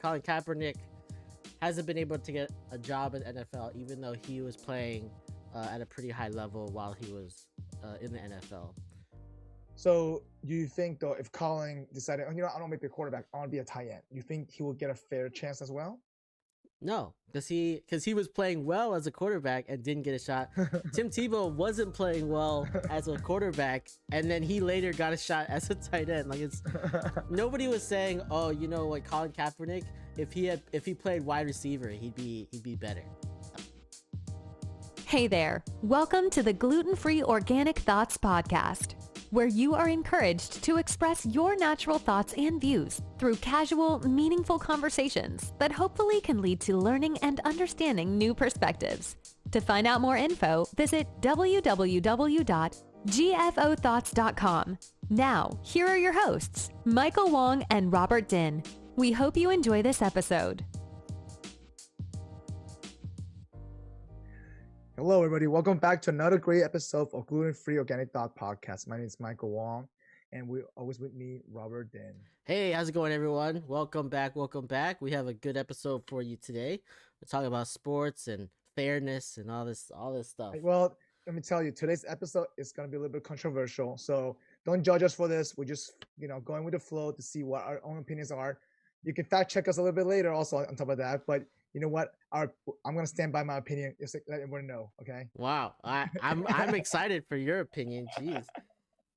Colin Kaepernick hasn't been able to get a job in NFL, even though he was playing at a pretty high level while he was in the NFL. So do you think, though, if Colin decided, I don't want to be a quarterback, I want to be a tight end, you think he will get a fair chance as well? No, because he was playing well as a quarterback and didn't get a shot. Tim Tebow wasn't playing well as a quarterback, and then he later got a shot as a tight end. Like, it's nobody was saying, oh, you know what, Colin Kaepernick, if he played wide receiver, he'd be better. Hey there, welcome to the Gluten-Free Organic Thoughts podcast, where you are encouraged to express your natural thoughts and views through casual, meaningful conversations that hopefully can lead to learning and understanding new perspectives. To find out more info, visit www.GFOThoughts.com. Now, here are your hosts, Michael Wong and Robert Din. We hope you enjoy this episode. Hello, everybody. Welcome back to another great episode of Gluten-Free Organic Thought Podcast. My name is Michael Wong, and we're always with me, Robert Din. Hey, how's it going, everyone? Welcome back. We have a good episode for you today. We're talking about sports and fairness and all this stuff. Well, let me tell you, today's episode is going to be a little bit controversial, so don't judge us for this. We're just, going with the flow to see what our own opinions are. You can fact check us a little bit later also on top of that, but you know what? I'm gonna stand by my opinion. Just let everyone know, okay? Wow, I'm excited for your opinion. Jeez.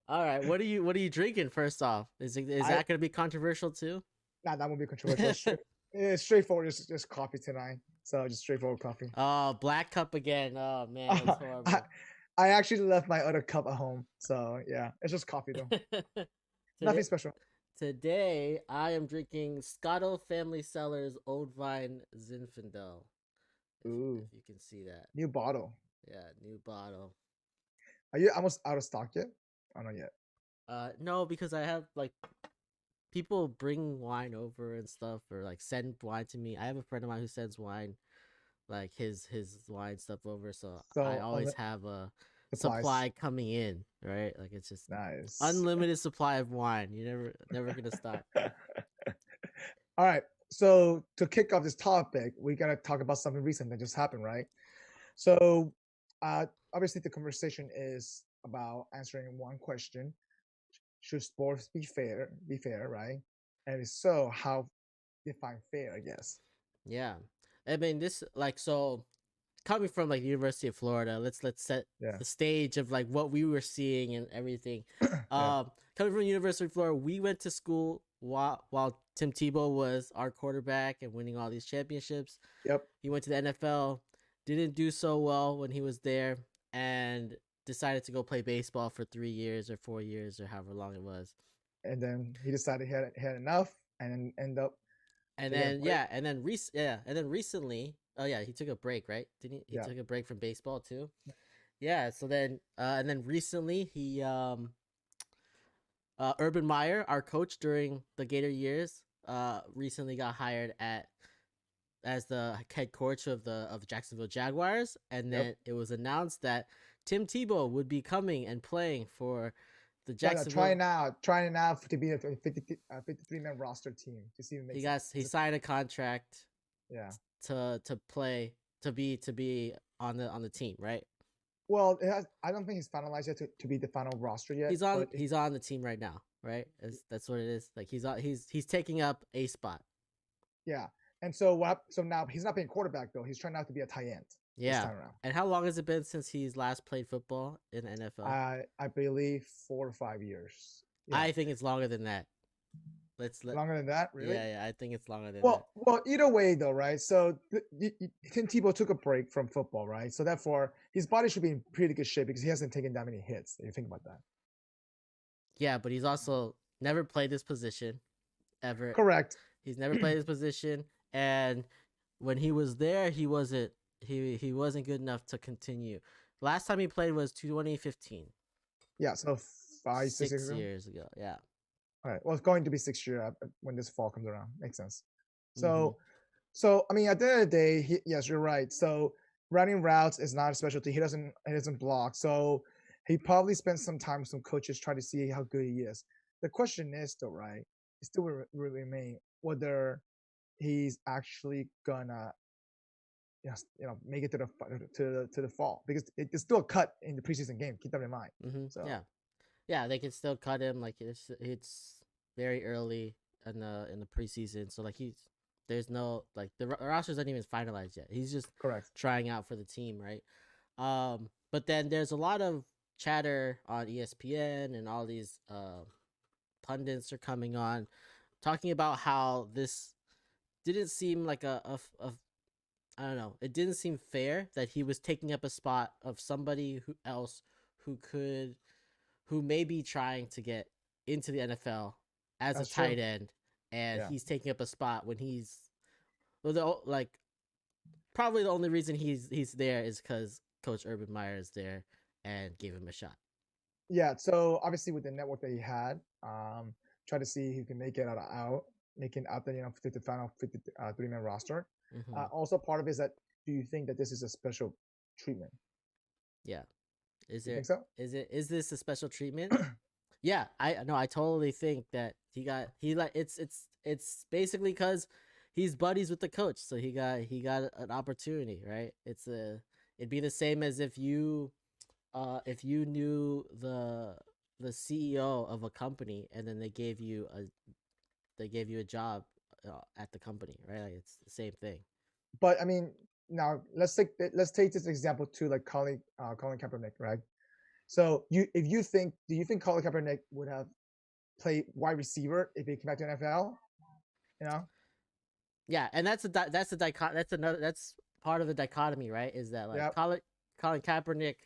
All right, what are you drinking? First off, is that gonna be controversial too? Nah, that won't be controversial. It's straightforward. Just coffee tonight. So just straightforward coffee. Oh, black cup again. Oh man, it's horrible. I actually left my other cup at home. So yeah, it's just coffee though. Nothing special. Today, I am drinking Scotto Family Cellars Old Vine Zinfandel. If you can see that. New bottle. Yeah, new bottle. Are you almost out of stock yet? Or not yet? No, because I have people bring wine over and stuff, or send wine to me. I have a friend of mine who sends wine, his wine stuff over, so I always have a supply coming in, right? It's just nice, unlimited supply of wine. You're never gonna stop. All right, so to kick off this topic, we gotta talk about something recent that just happened, right? So obviously the conversation is about answering one question: should sports be fair, right? And if so, how define fair, I guess. Yeah, I mean, this so coming from the University of Florida, let's set the stage of what we were seeing and everything. Coming from University of Florida, we went to school while Tim Tebow was our quarterback and winning all these championships. Yep. He went to the NFL, didn't do so well when he was there, and decided to go play baseball for 3 years or 4 years or however long it was. And then he decided he had enough, and then end up. And then recently. Oh yeah, he took a break, right? Didn't he? He took a break from baseball too. Yeah. So then, and then recently he, Urban Meyer, our coach during the Gator years, recently got hired as the head coach of the Jacksonville Jaguars, and then it was announced that Tim Tebow would be coming and playing for the Jacksonville. Trying out to be a 53-man roster team to see if it makes sense. He signed a contract. Yeah. To be on the team, right? Well, I don't think he's finalized yet to be the final roster yet. He's on the team right now, right? That's what it is. He's taking up a spot. Yeah, and so now he's not being quarterback though. He's trying out to be a tight end. Yeah. And how long has it been since he's last played football in the NFL? I believe 4 or 5 years. Yeah. I think it's longer than that. Longer than that, really? Yeah, I think it's longer than that. Well, either way, though, right? So Tim Tebow took a break from football, right? So therefore, his body should be in pretty good shape because he hasn't taken that many hits. If you think about that. Yeah, but he's also never played this position, ever. Correct. He's never played this position, and when he was there, he wasn't good enough to continue. Last time he played was 2015. Yeah, so 6 years ago. Yeah. All right. Well, it's going to be 6 years when this fall comes around. Makes sense. So I mean, at the end of the day, yes, you're right. So running routes is not a specialty. He doesn't block. So he probably spent some time with some coaches trying to see how good he is. The question is, though, right? It still will remain whether he's actually gonna make it to the fall, because it's still a cut in the preseason game. Keep that in mind. So yeah, they can still cut him. Like it's very early in the preseason, so like there's no like the roster's not even finalized yet. He's just correct. trying out for the team, right? But then there's a lot of chatter on ESPN, and all these pundits are coming on talking about how this didn't seem like a I don't know. It didn't seem fair that he was taking up a spot of somebody else who may be trying to get into the NFL as That's a tight true. end, and Yeah. he's taking up a spot when probably the only reason he's there is because Coach Urban Meyer is there and gave him a shot. Yeah. So obviously with the network that he had, try to see who can make it making out the final 53-man roster. Also, part of it is that, do you think that this is a special treatment? Yeah. Is You there? think so? Is this a special treatment? Yeah, I totally think that it's basically because he's buddies with the coach, so he got an opportunity, right? It'd be the same as if you knew the CEO of a company, and then they gave you a job at the company, right? Like, it's the same thing. But I mean, now let's take this example too, like Colin Kaepernick, right? So do you think Colin Kaepernick would have played wide receiver if he came back to NFL? You know? Yeah, and that's part of the dichotomy, right? Is that like Yep. Colin Kaepernick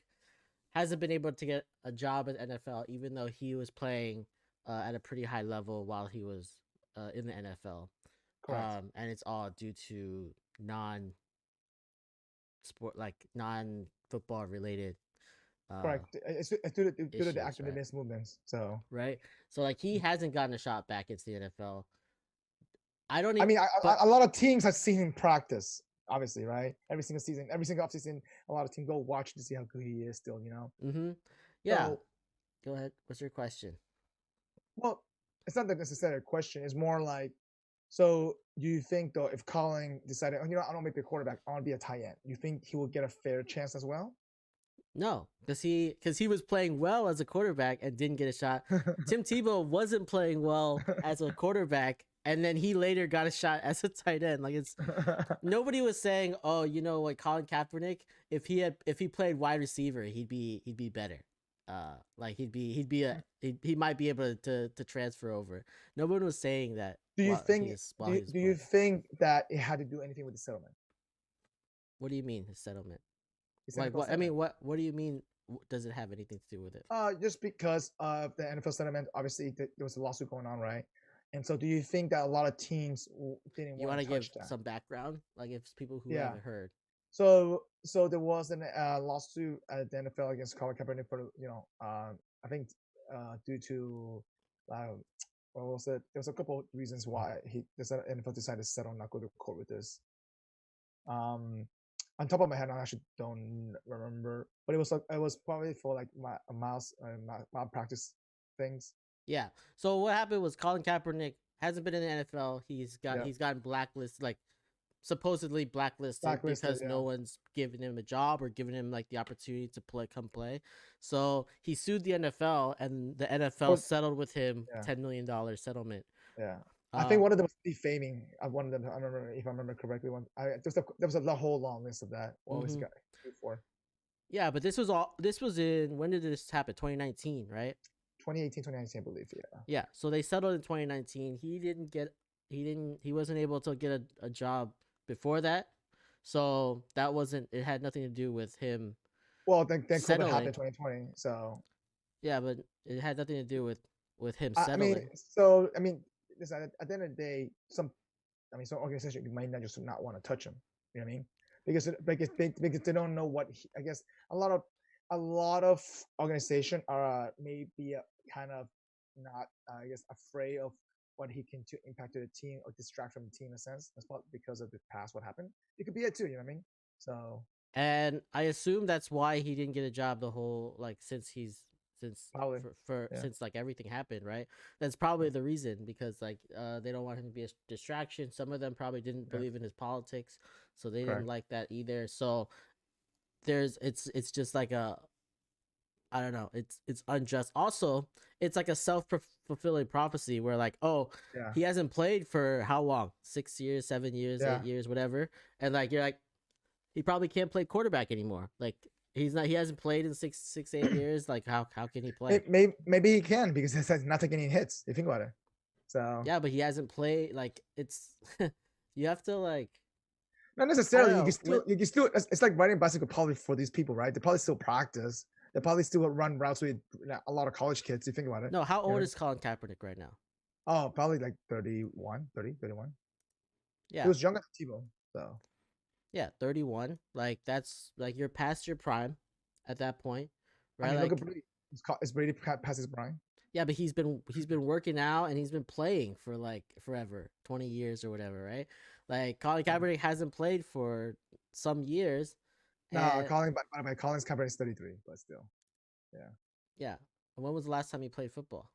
hasn't been able to get a job at NFL, even though he was playing at a pretty high level while he was in the NFL. Correct. And it's all due to non-football related. Correct. It's due to the activist movements. So right. So like he hasn't gotten a shot back into the NFL. I mean, a lot of teams have seen him practice, obviously, right? Every single season, every single offseason, a lot of teams go watch to see how good he is still, Yeah. So, go ahead. What's your question? Well, it's not necessarily a question. It's more like, so do you think, though, if Colin decided, I don't want to be a quarterback, I want to be a tight end, you think he will get a fair chance as well? No, because he was playing well as a quarterback and didn't get a shot. Tim Tebow wasn't playing well as a quarterback, and then he later got a shot as a tight end. Like, it's nobody was saying, oh, like Colin Kaepernick, if he played wide receiver, he'd be better. Like he might be able to transfer over. No one was saying that. Do you think that it had to do anything with the settlement? What do you mean, his settlement? Like what? I mean, what do you mean? Does it have anything to do with it? Just because of the NFL settlement, obviously there was a lawsuit going on, right? And so, do you think that a lot of teams didn't want to touch that? You want to give some background, like if people who haven't heard. So there was a lawsuit at the NFL against Colin Kaepernick for I think due to what was it? There was a couple of reasons why the NFL decided to settle, not go to court with this. On top of my head, I actually don't remember, but it was probably for like malpractice things. Yeah. So what happened was Colin Kaepernick hasn't been in the NFL. He's gotten blacklisted, like supposedly blacklisted because no one's giving him a job or giving him like the opportunity to play. So he sued the NFL, and the NFL settled with him $10 million settlement. Yeah. I think one of them was defaming. One of them, I remember, if I remember correctly, there was a whole long list of that. What was got for? Yeah, but this was in, when did this happen? 2019, right? 2018, 2019, I believe. Yeah. Yeah. So they settled in 2019. He wasn't able to get a job before that. So it had nothing to do with him. Well, then COVID happened in 2020. So. Yeah, but it had nothing to do with him settling. Listen, at the end of the day, some organizations might not just not want to touch him. You know what I mean? Because they don't know what I guess a lot of organizations are maybe kind of not afraid of what he can impact to the team or distract from the team in a sense. That's not because of the past what happened. It could be it too. You know what I mean? So. And I assume that's why he didn't get a job the whole since since Probably. since like everything happened, right? That's probably the reason, because like they don't want him to be a distraction. Some of them probably didn't believe in his politics, so they didn't like that either. So it's just like a, I don't know, it's unjust. Also, it's like a self-fulfilling prophecy where like, oh, he hasn't played for how long? 6 years, 7 years, 8 years, whatever. And like you're like, he probably can't play quarterback anymore. Like he hasn't played in 8 years. Like how can he play? Maybe he can, because he's not taking any hits. If you think about it. So yeah, but he hasn't played. Like it's you have to like. Not necessarily. You can still. It's like riding a bicycle probably for these people, right? They probably still practice. They probably still run routes with a lot of college kids. You think about it. No, how old is Colin Kaepernick right now? Oh, probably like 31, 30, 31. Yeah. He was younger than Tebow, so. Yeah, 31. Like that's like you're past your prime at that point, right? I mean, like, look at Brady. Is Brady past his prime? Yeah, but he's been working out and he's been playing for like forever, 20 years or whatever, right? Like Colin Kaepernick hasn't played for some years. No, Colin's Kaepernick is 33, but still, yeah. Yeah. And when was the last time he played football?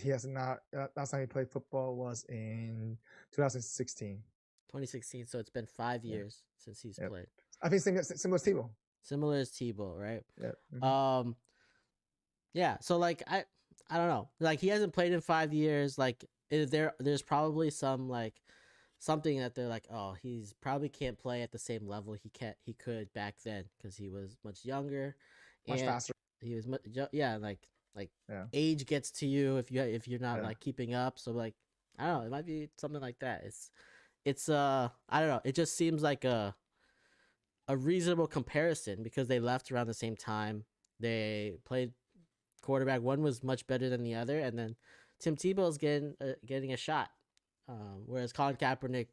He has not. Last time he played football was in 2016. 2016. So it's been 5 years since he's played. I think similar as Tebow. Similar as Tebow, right? Yeah. Mm-hmm. Yeah. So like I don't know. Like he hasn't played in 5 years. Like there's probably some like something that they're like, oh, he's probably can't play at the same level he could back then because he was much younger, much faster. He was like age gets to you if you're not like keeping up. So like I don't know, it might be something like that. It's I don't know. It just seems like a reasonable comparison because they left around the same time. They played quarterback. One was much better than the other, and then Tim Tebow's getting a shot. Whereas Colin Kaepernick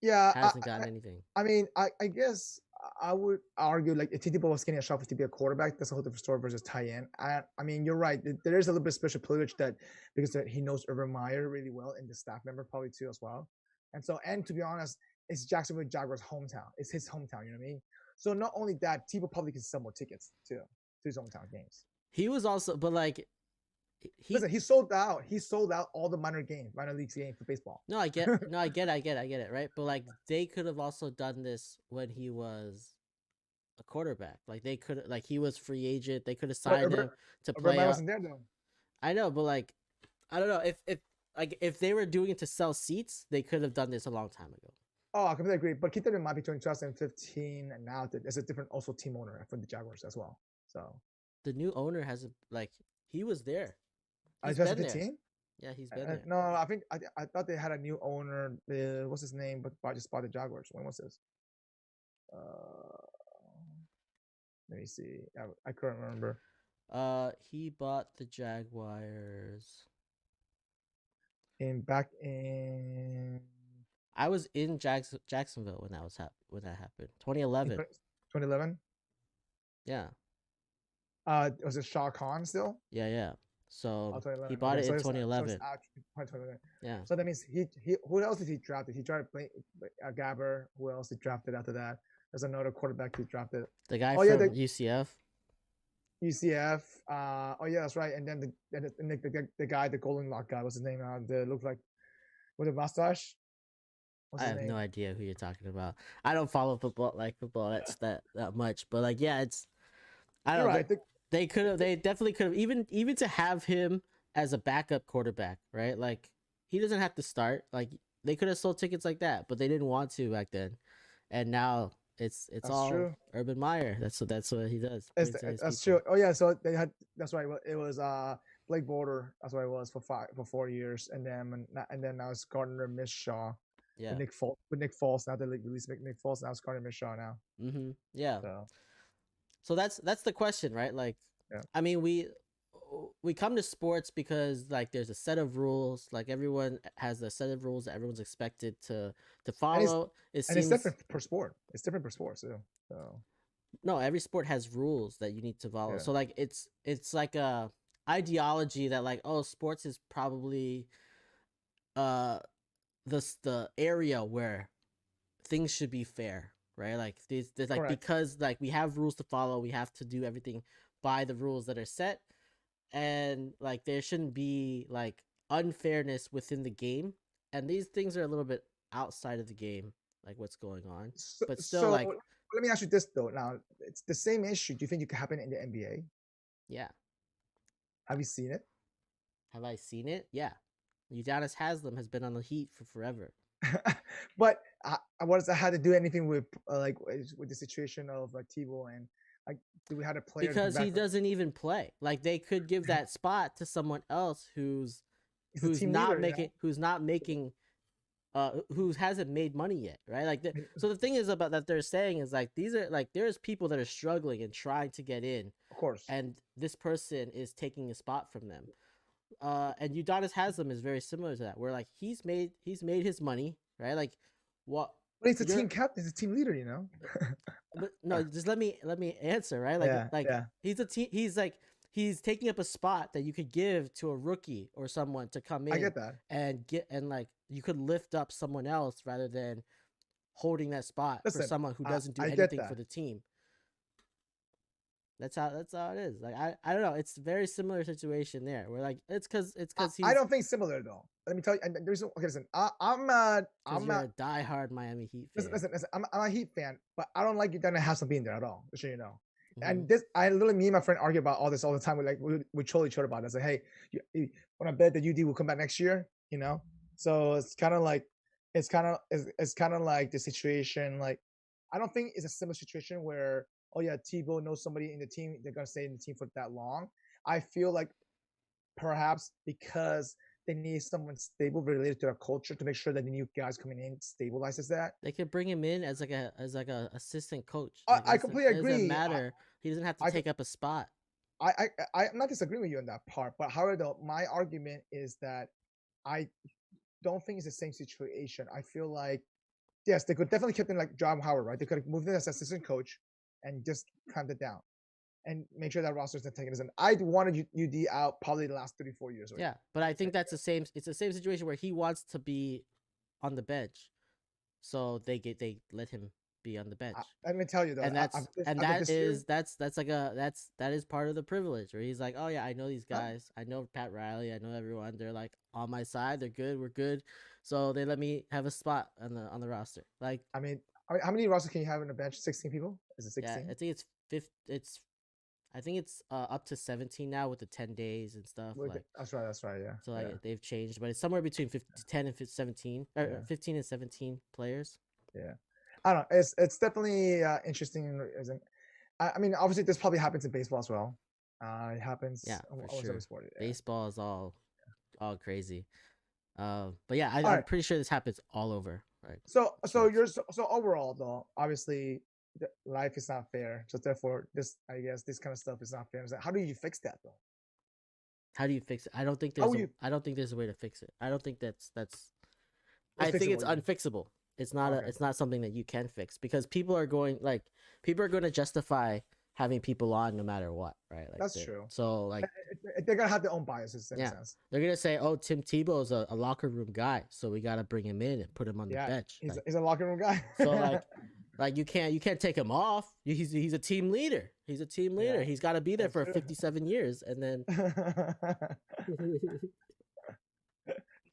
hasn't gotten anything. I mean, I guess I would argue like if Tebow was getting a shot to be a quarterback, that's a whole different story versus tight end. I mean, you're right. There is a little bit of special privilege that because he knows Meyer really well and the staff member probably too as well. And so, and to be honest, it's Jacksonville Jaguars' hometown. It's his hometown. You know what I mean? So not only that, Tebow probably can sell more tickets too to his hometown games. He was also, but like. Listen, he sold out all the minor leagues games for baseball. No, I get it, right? But like they could have also done this when he was a quarterback. Like they could, like he was free agent. They could have signed him to play. Wasn't there though. I know, but like, I don't know if they were doing it to sell seats, they could have done this a long time ago. Oh, I completely agree. But keep that in mind between 2015 and now, there's a different also team owner for the Jaguars as well. So the new owner hasn't he was there. 2015? Yeah, he's been there. No, I think I thought they had a new owner. What's his name? But I just bought the Jaguars. When was this? Let me see. I couldn't remember. He bought the Jaguars back in. I was in Jacksonville when that happened. 2011. 2011. Yeah. Was it Shah Khan still? Yeah. So he bought it in 2011. Yeah. So that means he who else did he draft? He tried to play Gabber. Who else he drafted after that? There's another quarterback he drafted. The guy from UCF. UCF. Oh yeah, that's right. And then the guy, the Golden Lock guy, what's his name? The look like with a mustache. I have no idea who you're talking about. I don't follow football that much, but like it's. I don't know. Right. They definitely could have even to have him as a backup quarterback, right? Like he doesn't have to start. Like they could have sold tickets like that, but they didn't want to back then. And now it's all true. Urban Meyer. That's what he does. That's true. Oh yeah, so they had that's right. It was Blake Border. That's what it was for 4 years, and then now it's Gardner Minshew. Yeah. With Nick Foles now they released Nick Foles. Now it's Gardner Minshew now. Mm-hmm. Yeah. So that's the question, right? Like, I mean, we come to sports because like there's a set of rules. Like everyone has a set of rules that everyone's expected to follow. It's different per sport. It's different per sport too. So no, every sport has rules that you need to follow. Yeah. So like it's like a ideology that like, oh, sports is probably the area where things should be fair. Right, like there's like correct. Because like we have rules to follow, we have to do everything by the rules that are set, and like there shouldn't be like unfairness within the game, and these things are a little bit outside of the game, like what's going on, but still like let me ask you this though. Now it's the same issue. Do you think it could happen in the NBA? yeah. Have you seen it? Have I seen it? Yeah. Udonis Haslem has been on the Heat for forever. But what does that have to do anything with like with the situation of Tebow and like do we have a player because he doesn't even play. Like they could give that spot to someone else who's not making who hasn't made money yet, right? Like so the thing is about that they're saying is like these are like there's people that are struggling and trying to get in, of course, and this person is taking a spot from them. And Udonis Haslem is very similar to that, where like he's made his money, right? Like what? But he's a team captain, he's a team leader, you know. But no, just let me answer, right? Like he's a team. He's taking up a spot that you could give to a rookie or someone to come in. I get that, and like you could lift up someone else rather than holding that spot for someone who doesn't do anything for the team. That's how it is. Like I don't know. It's a very similar situation there. Where like it's because I don't think similar though. Let me tell you. And there's okay. Listen, I'm a diehard Miami Heat fan. Listen. I'm a Heat fan, but I don't like Udonis Haslem being there at all. Just so you know. Mm-hmm. And this, I literally, me and my friend argue about all this all the time. We troll each other about it. I say, hey, you want to bet that UD will come back next year? You know. So it's kind of like the situation. Like I don't think it's a similar situation where, oh yeah, Tebow knows somebody in the team, they're gonna stay in the team for that long. I feel like perhaps because they need someone stable related to their culture to make sure that the new guys coming in stabilizes that. They could bring him in as like a assistant coach. Like I completely agree. It doesn't matter. He doesn't have to take up a spot. I'm not disagreeing with you on that part, but however, though, my argument is that I don't think it's the same situation. I feel like yes, they could definitely keep him like John Howard, right? They could have moved in as assistant coach and just clamped it down and make sure that roster's not taking it. I wanted UD out probably the last 34 years. Yeah, but I think that's the same. It's the same situation where he wants to be on the bench, so they let him be on the bench. Let me tell you though, and that is part of the privilege where he's like, oh yeah, I know these guys, I know Pat Riley, I know everyone. They're like on my side. They're good. We're good. So they let me have a spot on the roster. Like I mean, how many rosters can you have on the bench? 16 people? Is it 16? Yeah, I think I think it's up to 17 now with the 10 days and stuff. Like that's right. Yeah. So like they've changed, but it's somewhere between 10 and 17 or 15 and 17 players. Yeah. I don't know. It's definitely interesting. I mean, obviously this probably happens in baseball as well. It happens. Yeah, for sure. Sport, baseball is all crazy. But yeah, I'm pretty sure this happens all over. Right. So overall though, obviously life is not fair. So therefore, this kind of stuff is not fair. How do you fix that though? How do you fix it? I don't think there's a way to fix it. I don't think that's. I think it's unfixable. It's not it's not something that you can fix because people are going to justify having people on no matter what, right? Like that's true. So like they're gonna have their own biases in a sense. They're gonna say, "Oh, Tim Tebow is a locker room guy, so we gotta bring him in and put him on the bench." He's a locker room guy. So like you can't take him off. He's a team leader. He's a team leader. Yeah, he's got to be there for 57 years, and then.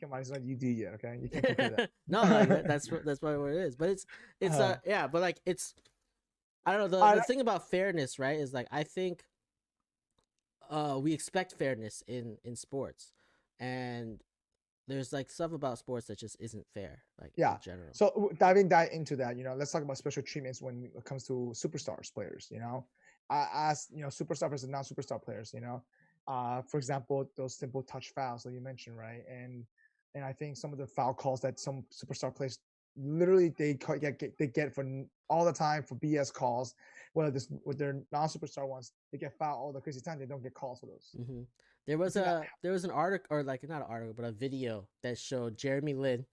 Come on, it's not UD yet, okay? You can't compare that. No, like that's probably what it is. But it's but like it's I don't know. The thing about fairness, right, is like I think we expect fairness in sports, and there's like stuff about sports that just isn't fair, like in general. So diving into that, let's talk about special treatments when it comes to superstars players. As superstar versus non-superstar players. For example, those simple touch fouls that you mentioned, right? And I think some of the foul calls that some superstar players literally they get for all the time for BS calls, whether this with their non-superstar ones, they get fouled all the crazy time. They don't get calls for those. Mm-hmm. There was an article, or like not an article, but a video that showed Jeremy Lin,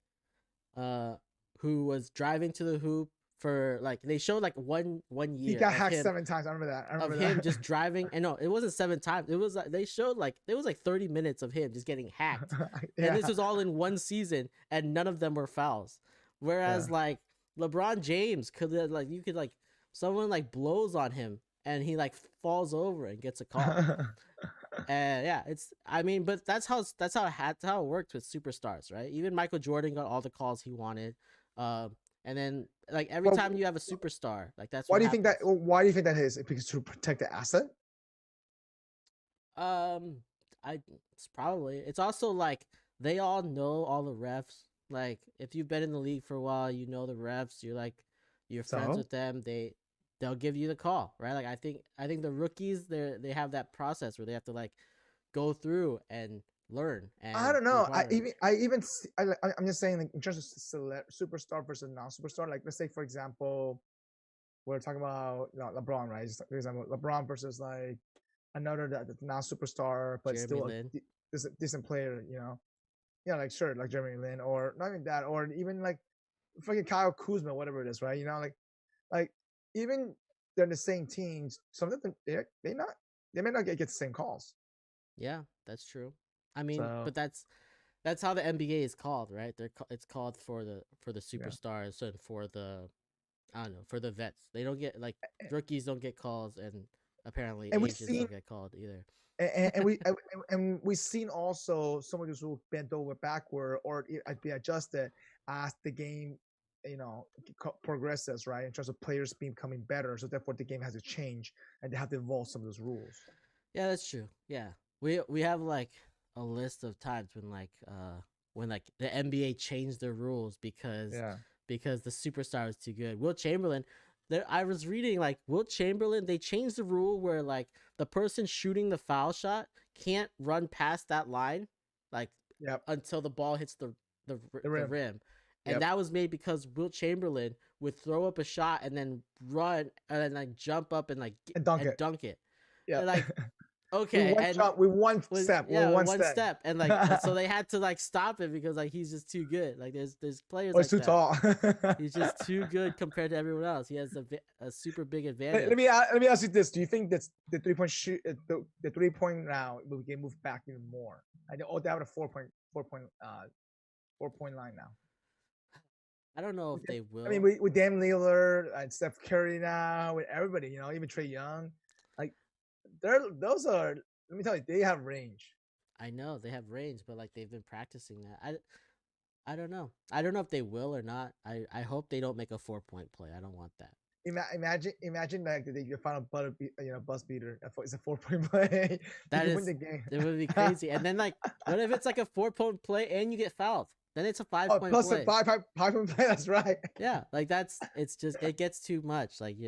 who was driving to the hoop for they showed like one year. He got hacked 7 times. I remember that. Him just driving, and no, it wasn't 7 times. It was like they showed it was like 30 minutes of him just getting hacked, and this was all in one season, and none of them were fouls. Whereas like LeBron James could someone blows on him and he like falls over and gets a call. And yeah, but that's how it worked with superstars, right? Even Michael Jordan got all the calls he wanted. And then like every time you have a superstar, like that's why what do you think that? happens. Why do you think that is? Because to protect the asset. It's probably, it's also like they all know all the refs. Like if you've been in the league for a while, you know the refs. You're friends with them. They'll give you the call, right? Like I think the rookies they have that process where they have to like go through and learn. And I don't know. I'm just saying, like, in terms of superstar versus non-superstar. Like let's say for example, we're talking about LeBron, right? Just for example, LeBron versus like another non-superstar but Jeremy still Lin. a decent player, like sure, like Jeremy Lin, or not even that, or even like fucking Kyle Kuzma, whatever it is, right? Like even they're in the same teams, some of them they may not get the same calls. Yeah, that's true. I mean, but that's how the NBA is called, right? It's called for the superstars and for the, I don't know, for the vets. They don't get like rookies don't get calls, and apparently agents don't get called either. And we've seen also some of these rules bent over backward or be adjusted as the game progresses, right? In terms of players becoming better, so therefore the game has to change and they have to evolve some of those rules. Yeah, that's true. Yeah, we have like a list of times when like the NBA changed their rules because the superstar was too good. Wilt Chamberlain, I was reading like Wilt Chamberlain, they changed the rule where like the person shooting the foul shot can't run past that line, like until the ball hits the rim. And that was made because Wilt Chamberlain would throw up a shot and then run and then like jump up and like dunk it. Yeah, like okay, one step, and like so they had to like stop it because like he's just too good. Like there's players like too tall. He's just too good compared to everyone else. He has a super big advantage. Let me ask you this: do you think that's the 3-point shoot, the 3-point now will get moved back even more? I know they have a 4-point line now. I don't know if they will. I mean, with Damian Lillard and Steph Curry now, with everybody, even Trae Young, like those are. Let me tell you, they have range. I know they have range, but like they've been practicing that. I don't know. I don't know if they will or not. I hope they don't make a 4-point play. I don't want that. Imagine like your final buzz beater. It's a 4-point play. That win the game. It would be crazy. And then like, what if it's like a 4-point play and you get fouled? Then it's a 5-point plus play. Plus a 5-point play. That's right. Yeah, like it's just it gets too much. Like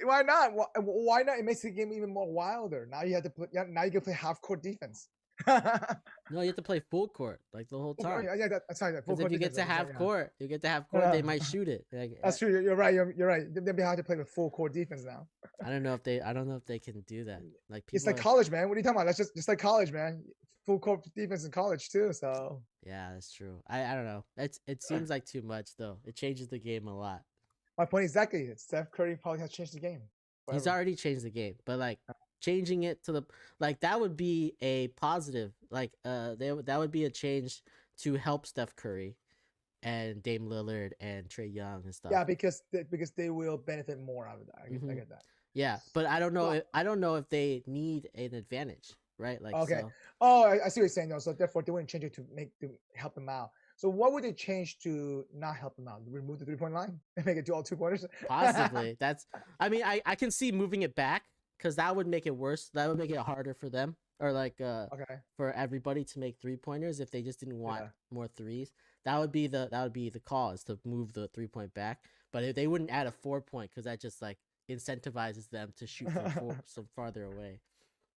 why not? Why not? It makes the game even more wilder. Now you have to now you can play half court defense. No, you have to play full court like the whole time. Yeah, that's right. Because if you get to half court, they might shoot it. Like, that's true. You're right. You're right. They have to play with full court defense now. I don't know if they can do that. Like it's like college, man. What are you talking about? That's just like college, man. Full court defense in college too. So yeah, that's true. I don't know. It seems like too much though. It changes the game a lot. My point exactly. Steph Curry probably has changed the game. Forever. He's already changed the game, but like changing it to the like that would be a positive. Like that would be a change to help Steph Curry and Dame Lillard and Trae Young and stuff. Yeah, because they will benefit more out of that. I get that. Yeah, but I don't know if they need an advantage, right? Like okay. So. Oh, I see what you're saying though. So therefore, they wouldn't change it to help them out. So what would they change to not help them out? Remove the 3-point line and make it do all 2-pointers? Possibly. I mean, I can see moving it back because that would make it worse. That would make it harder for them, or like for everybody to make 3-pointers if they just didn't want more threes. That would be the cause to move the 3-point back. But if they wouldn't add a 4-point because that just like incentivizes them to shoot from some farther away.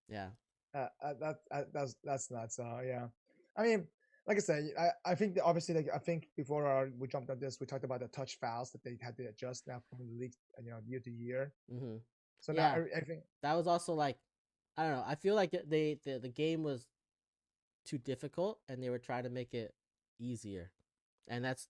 Yeah. That's nuts. Yeah. I mean, like I said, I think that obviously, like I think before we jumped on this, we talked about the touch fouls that they had to adjust now from the league, year to year. Mm-hmm. So now I think that was also like, I don't know. I feel like the game was too difficult, and they were trying to make it easier, and that's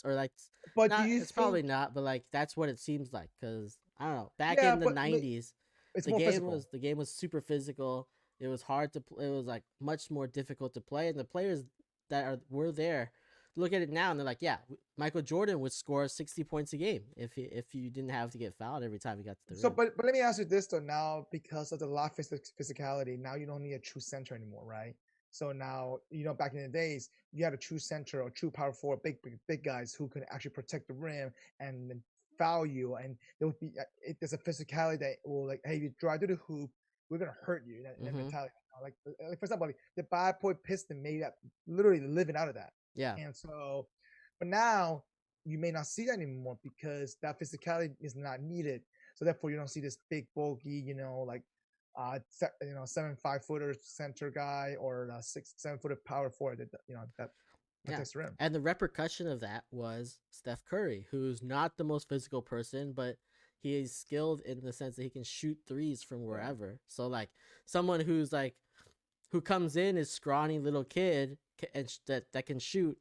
or like. But not, do you? It's probably not, but like that's what it seems like because I don't know. Back in the '90s, the game was super physical. It was hard to play. It was like much more difficult to play, and the players that were there, look at it now and they're like, yeah, Michael Jordan would score 60 points a game if you didn't have to get fouled every time he got to the rim. But let me ask you this though. Now, because of the lack of physicality, now you don't need a true center anymore, right? So now, back in the days, you had a true center or true power forward, big guys who can actually protect the rim and foul you, and there would be there's a physicality that will like, hey, you drive to the hoop, we're gonna hurt you. That mentality, like for example, like the Bad Boy Piston made that literally living out of that. Yeah. And so, but now you may not see that anymore because that physicality is not needed. So therefore, you don't see this big bulky, like 7'5" footer center guy or a 6'7" footer power forward that protects the rim. And the repercussion of that was Steph Curry, who's not the most physical person, but he is skilled in the sense that he can shoot threes from wherever. So like someone who's like who comes in is scrawny little kid and that can shoot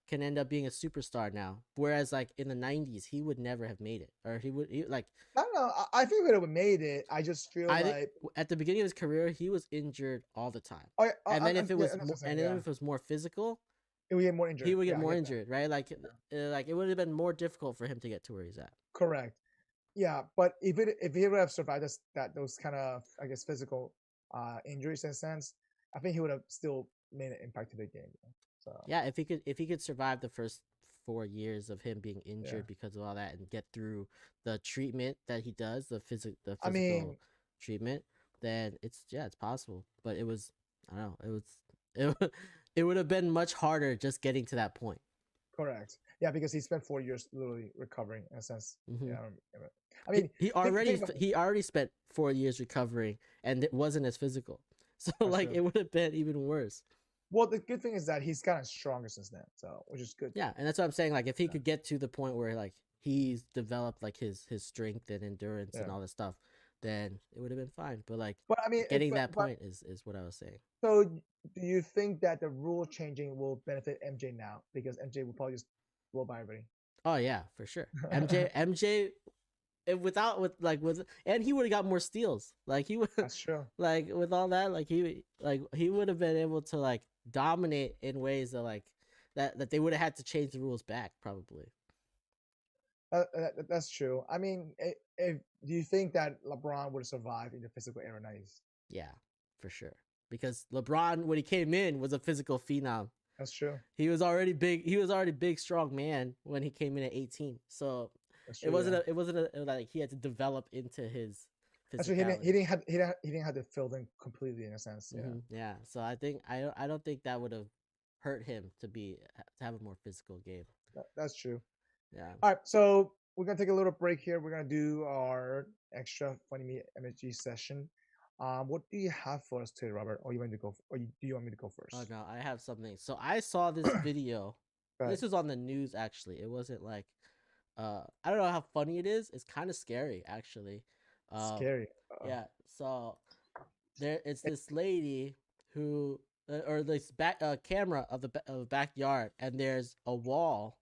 can end up being a superstar now. Whereas like in the 90s, he would never have made it, or he like. I don't know. I think he would have made it. I just feel like at the beginning of his career, he was injured all the time. And then if it was more physical, he would get more injured. He would get more injured, right? Like it would have been more difficult for him to get to where he's at. Correct. Yeah, but if he would have survived those kind of, I guess, physical injuries in a sense, I think he would have still made an impact to the game. So yeah, if he could survive the first 4 years of him being injured because of all that and get through the treatment that he does, the physical treatment, then it's possible. But it was, I don't know, it would have been much harder just getting to that point. Correct. Yeah, because he spent 4 years literally recovering in a sense. Mm-hmm. Yeah, I mean, he already spent 4 years recovering, and it wasn't as physical. So like it would have been even worse. Well, the good thing is that he's gotten stronger since then, so which is good. Yeah, and that's what I'm saying. Like if he could get to the point where like he's developed like his strength and endurance and all this stuff, then it would have been fine. But I mean, getting that point is what I was saying. So do you think that the rule changing will benefit MJ now, because MJ will probably just blow by everybody? Oh yeah, for sure. MJ. And he would have got more steals. Like he would. That's true. Like with all that, like he would have been able to like dominate in ways that like that they would have had to change the rules back probably. That's true. I mean, do you think that LeBron would have survived in the physical era 90s? Yeah, for sure. Because LeBron, when he came in, was a physical phenom. That's true. He was already big. He was already big, strong man when he came in at 18. So. True, it wasn't like he had to develop into his. Actually, he didn't have to fill in completely in a sense. Yeah. Mm-hmm. Yeah. So I don't think that would have hurt him to have a more physical game. That's true. Yeah. All right. So we're gonna take a little break here. We're gonna do our extra funny me MSG session. What do you have for us today, Robert? Or do you want me to go first? Oh no, I have something. So I saw this video. This was on the news actually. It wasn't like. I don't know how funny it is. It's kind of scary, actually. Scary. Yeah. So it's this lady who, or this camera of the backyard, and there's a wall,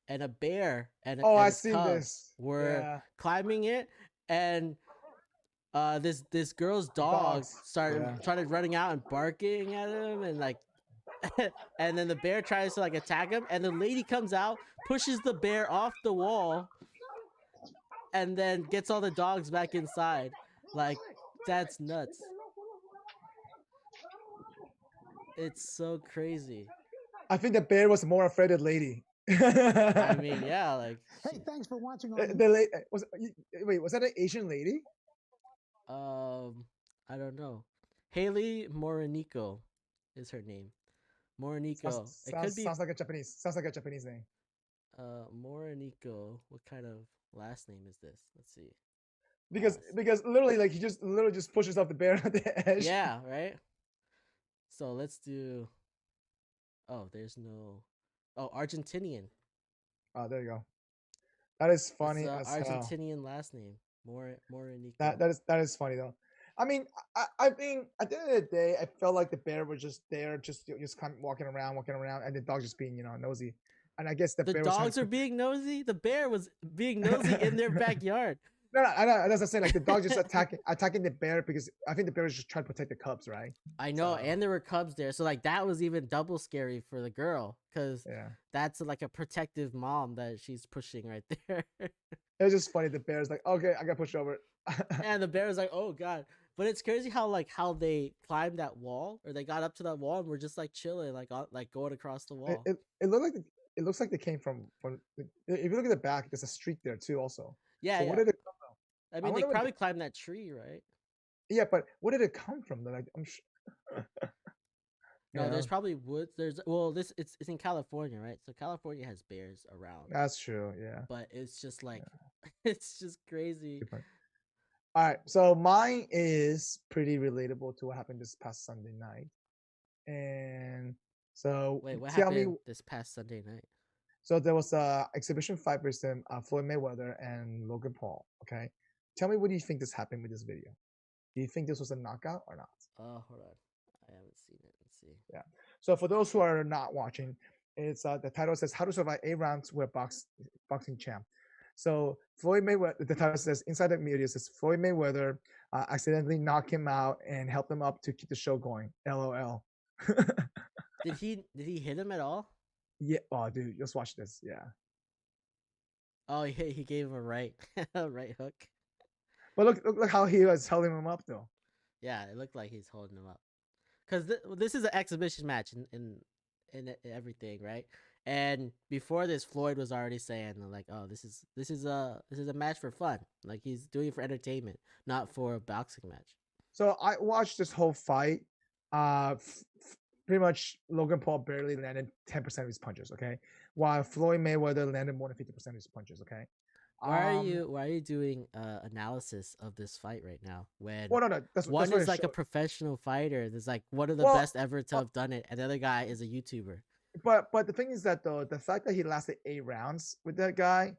and a bear and I see this. Were climbing it, and this girl's dog started running out and barking at him, and like. And then the bear tries to like attack him, and the lady comes out, pushes the bear off the wall, and then gets all the dogs back inside. Like, that's nuts. It's so crazy. I think the bear was more afraid of the lady. I mean, yeah, like. Hey, thanks for watching. Was that an Asian lady? I don't know. Haley Morinico is her name. Morinico. Sounds like a Japanese name. Morinico. What kind of last name is this? Let's see. Because literally, like, he just pushes off the bear at the edge. Yeah, right. So let's do. Oh, there's no. Oh, Argentinian. Oh, there you go. That is funny. It's Argentinian last name. Morinico. That is funny though. I mean, I think at the end of the day, I felt like the bear was just there, just kind of walking around, and the dog just being, nosy. And I guess the bear dogs are being nosy. The bear was being nosy in their backyard. No, I know. That's what I'm saying. Like the dog just attacking the bear because I think the bear is just trying to protect the cubs, right? I know, So, and there were cubs there, so like that was even double scary for the girl because yeah, that's like a protective mom that she's pushing right there. it was just funny. The bear's like, okay, I got pushed over. And the bear was like, oh god. But it's crazy how they climbed that wall or they got up to that wall and were just like chilling, like going across the wall. It looked like it looks like they came from. If you look at the back, there's a street there too, also. Yeah, So yeah. where did it come from? I mean, they wonder probably climbed that tree, right? Yeah, but where did it come from? Like, I'm sure. No, You there's know? probably woods. It's in California, right? So California has bears around, That's true. Yeah. but it's just like it's just crazy. Good point. All right, so mine is pretty relatable to what happened this past Sunday night, and so Wait, what tell me. happened this past Sunday night? So there was a exhibition fight between Floyd Mayweather and Logan Paul. Okay, tell me, what do you think this happened with this video? Do you think this was a knockout or not? Oh, hold on, I haven't seen it. Let's see. Yeah. So for those who are not watching, it's the title says "How to Survive 8 Rounds with Boxing Champ." So Floyd Mayweather, the title says inside the media says Floyd Mayweather accidentally knocked him out and helped him up to keep the show going. LOL. Did he hit him at all? Yeah. Oh, dude, just watch this. Yeah. Oh, he gave him a right right hook. But look how he was holding him up though. Yeah, it looked like he's holding him up. Because this is an exhibition match in everything, right? And before this, Floyd was already saying like, "Oh, this is a match for fun. Like he's doing it for entertainment, not for a boxing match." So I watched this whole fight. Pretty much Logan Paul barely landed 10% of his punches. Okay, while Floyd Mayweather landed more than 50% of his punches. Okay. Why are you doing analysis of this fight right now when Well, no, that's one what is it like a showed. professional fighter, there's like one of the Well, best ever to have done it, and the other guy is a YouTuber. But the thing is that the fact that he lasted 8 rounds with that guy,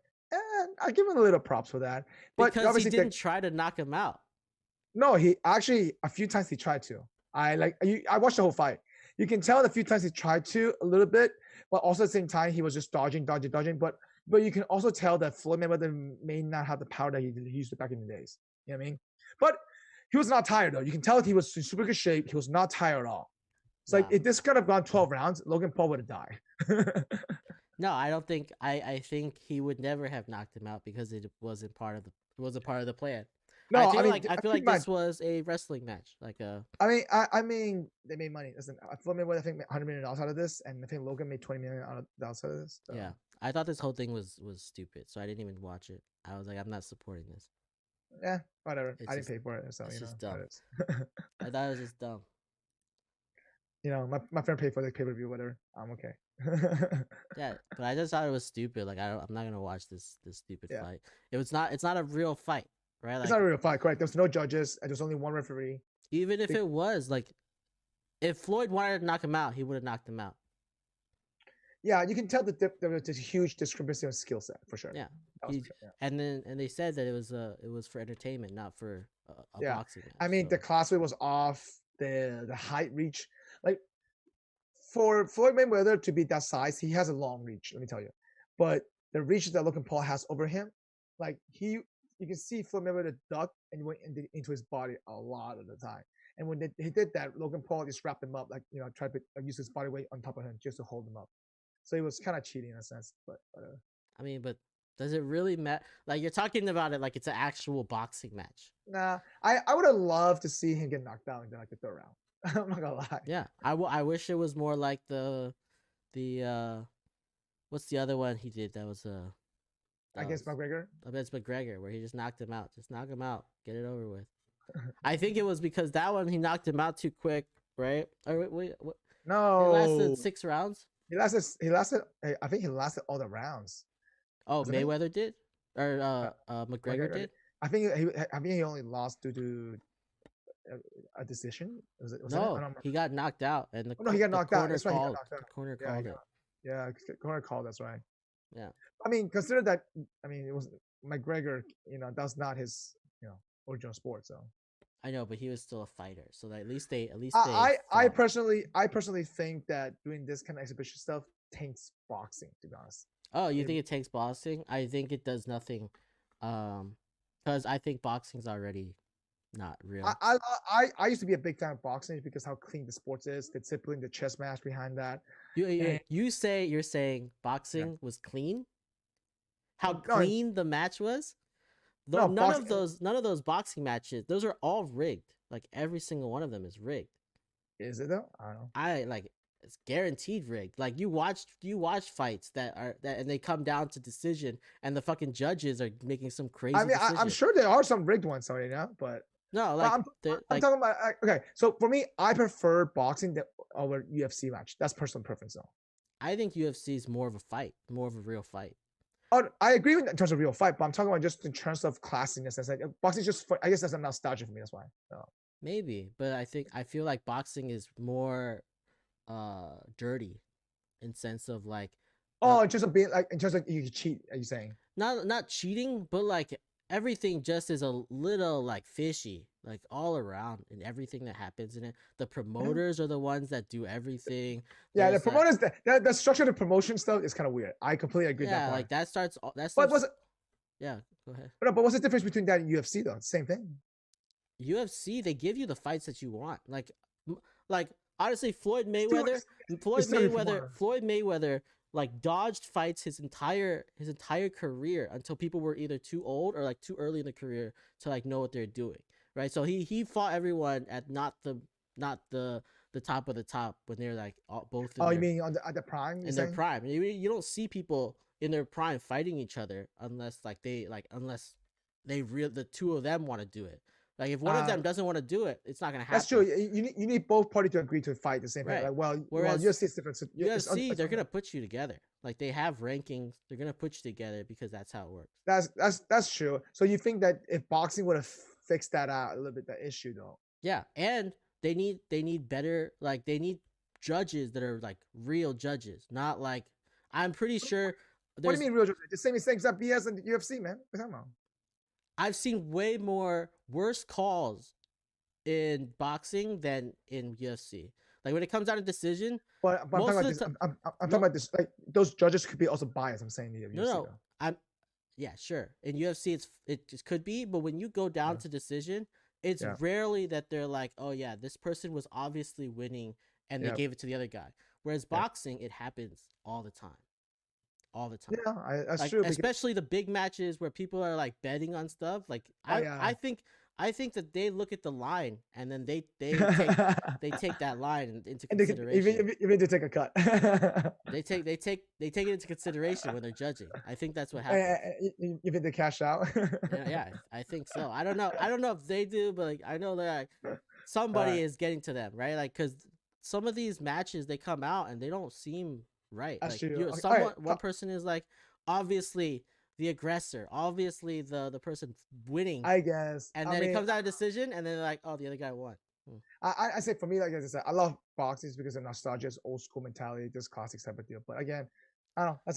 I give him a little props for that. But Because he obviously, didn't try to knock him out. no, he actually a few times he tried to. I watched the whole fight. You can tell a few times he tried to a little bit, but also at the same time he was just dodging. But you can also tell that Floyd Mayweather may not have the power that he used back in the days. You know what I mean? But he was not tired though. You can tell that he was in super good shape. He was not tired at all. It's like if this could have gone 12 rounds, Logan Paul would have died. No, I don't think. I think he would never have knocked him out because it wasn't part of the plan. No, I feel like this was a wrestling match. Like I mean, they made money. Listen, Floyd Mayweather I think made $100 million out of this, and I think Logan made $20 million out of this. So. Yeah, I thought this whole thing was stupid, so I didn't even watch it. I was like, I'm not supporting this. Yeah, whatever. It's I didn't pay for it, so it's you know. just dumb. I thought it was just dumb. You know, my friend paid for the pay-per-view, whatever. I'm okay. Yeah, but I just thought it was stupid. Like I'm not gonna watch this stupid fight. It's not a real fight, right? Like, it's not a real fight, correct? There's no judges, and there's only one referee. Even if it was, like, if Floyd wanted to knock him out, he would have knocked him out. Yeah, you can tell that there was a huge discrepancy of skill set for sure. Yeah. Yeah. And they said that it was for entertainment, not for a boxing match. I mean, the class weight was off, the height reach. Like for Floyd Mayweather to be that size, he has a long reach, let me tell you. But the reach that Logan Paul has over him, like you can see Floyd Mayweather duck and went into his body a lot of the time. And when he did that, Logan Paul just wrapped him up, like, you know, tried to use his body weight on top of him just to hold him up. So he was kind of cheating in a sense. But I mean, but does it really matter? Like, you're talking about it like it's an actual boxing match. Nah, I would have loved to see him get knocked out in like the third round. I'm not gonna lie. Yeah, I wish it was more like the what's the other one he did that was against McGregor? Against McGregor, where he just knocked him out. Just knock him out. Get it over with. I think it was because that one he knocked him out too quick, right? Or wait, what? No. It lasted 6 rounds. He lasted. I think he lasted all the rounds. Oh, Mayweather did, or McGregor did. I think he only lost due to a decision. Was no, he got knocked out, and he got knocked out. That's right, the corner called it. Yeah, corner called. That's right. Yeah. I mean, consider that. I mean, it was McGregor. You know, that's not his original sport. So. I know, but he was still a fighter. So at least they. I personally think that doing this kind of exhibition stuff tanks boxing. To be honest. Oh, you think it takes boxing? I think it does nothing. Because I think boxing's already not real. I used to be a big fan of boxing because how clean the sport is, the discipline, the chess match behind that. You're saying boxing was clean? How No, clean the match was? No, none of those boxing matches, those are all rigged. Like every single one of them is rigged. Is it though? I don't know. It's guaranteed rigged. Like you watch fights and they come down to decision, and the fucking judges are making some crazy. I mean, I'm sure there are some rigged ones already now, but no, I'm talking about okay. So for me, I prefer boxing over UFC match. That's personal preference though. I think UFC is more of a fight, more of a real fight. Oh, I agree with that in terms of real fight, but I'm talking about just in terms of classiness. It's like boxing just I guess that's a nostalgia for me. That's why. So. Maybe, but I feel like boxing is more dirty in sense of like in terms of being like in terms of you cheat, are you saying? Not cheating, but like everything just is a little like fishy, like all around, and everything that happens in it. The promoters are the ones that do everything. Yeah, the promoters, the structure of the promotion stuff is kind of weird. I completely agree with that part. Like that starts. But was it? Yeah, go ahead. But what's the difference between that and UFC though? Same thing. UFC, they give you the fights that you want. Like honestly, Floyd Mayweather like dodged fights his entire career until people were either too old or like too early in the career to like know what they're doing, right? So he fought everyone at not the top of the top when they're like both. You mean at the prime? In their prime, you don't see people in their prime fighting each other unless the two of them want to do it. Like if one of them doesn't want to do it, it's not gonna happen. That's true. You need both parties to agree to fight the same thing. Like, whereas UFC is different. So UFC, they're gonna put you together. Like they have rankings, they're gonna put you together because that's how it works. That's true. So you think that if boxing would have fixed that out a little bit, the issue though? Yeah, and they need better. Like they need judges that are like real judges, not like I'm pretty sure. What do you mean real judges? The same except BS and UFC, man. What's that about? I've seen way more worse calls in boxing than in UFC. Like when it comes down to decision, but I'm talking about this. I'm talking about this. Like those judges could be also biased. I'm saying the UFC. Yeah, sure. In UFC, it just could be, but when you go down to decision, it's rarely that they're like, oh yeah, this person was obviously winning and they gave it to the other guy. Whereas boxing, it happens all the time. All the time. Yeah, that's true. Especially the big matches where people are like betting on stuff. Like I think that they look at the line and then they take that line into consideration. Even to take a cut. they take it into consideration when they're judging. I think that's what happens. Even to cash out. yeah, I think so. I don't know if they do, but like I know that like, somebody is getting to them, right? Like because some of these matches they come out and they don't seem right. That's like true. One person is like obviously the aggressor, obviously the person winning, I guess, and then it comes out a decision and then they're like, oh, the other guy won. I say for me, like I said, I love boxing because of nostalgia, old school mentality, this classic type of deal. But again, I don't know.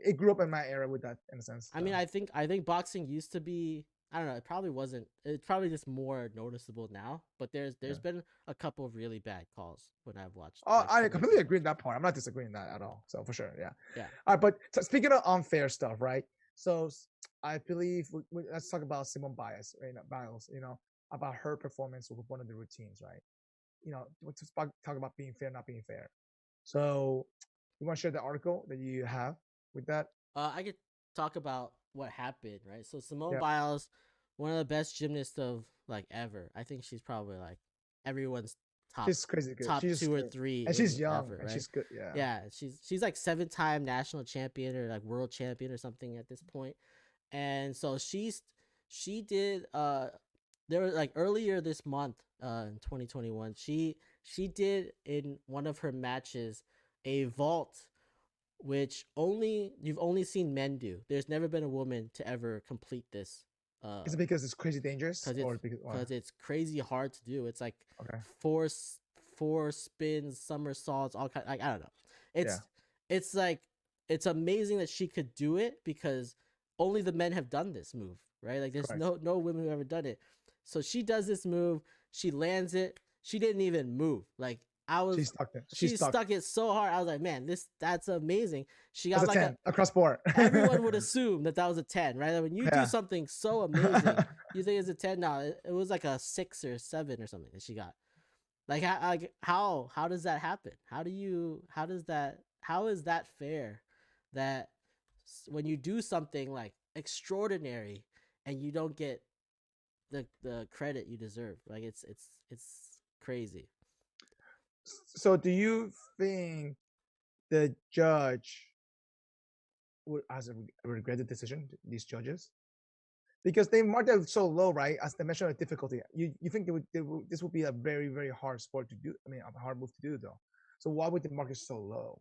It grew up in my era with that in a sense. I mean, I think boxing used to be. I don't know. It probably wasn't. It's probably just more noticeable now. But there's been a couple of really bad calls when I've watched. Oh, I completely agree with that part. I'm not disagreeing that at all. So for sure, yeah. All right, but speaking of unfair stuff, right? So I believe let's talk about Simon Biles, right? Biles, about her performance with one of the routines, right? Let's talk about being fair, not being fair. So you want to share the article that you have with that? I could talk about what happened, right? So Simone Biles, one of the best gymnasts of like ever. I think she's probably like everyone's top. She's crazy good. Top she's 2 or 3, and she's young. ever, and right? she's good. Yeah. Yeah, she's like 7-time national champion or like world champion or something at this point. And so she did there was like earlier this month in 2021 she did in one of her matches a vault which you've only seen men do. There's never been a woman to ever complete this. Is it because it's crazy dangerous? Because it's crazy hard to do. It's like four spins, somersaults, all kind. Like I don't know. It's like it's amazing that she could do it because only the men have done this move, right? Like there's no women who've ever done it. So she does this move. She lands it. She didn't even move. Like She stuck it. She stuck it so hard. I was like, man, that's amazing. She got That's like a 10 across board. everyone would assume that was a 10, right? Like when you do Yeah. something so amazing, you think it's a 10. Now it was like a 6 or 7 or something that she got. Like how does that happen? How is that fair? That when you do something like extraordinary and you don't get the credit you deserve, like it's crazy. So do you think the judge has a regretted decision, these judges? Because they marked it so low, right? As the measure of difficulty. You think this would be a very, very hard sport to do? I mean, a hard move to do, though. So why would they mark it so low?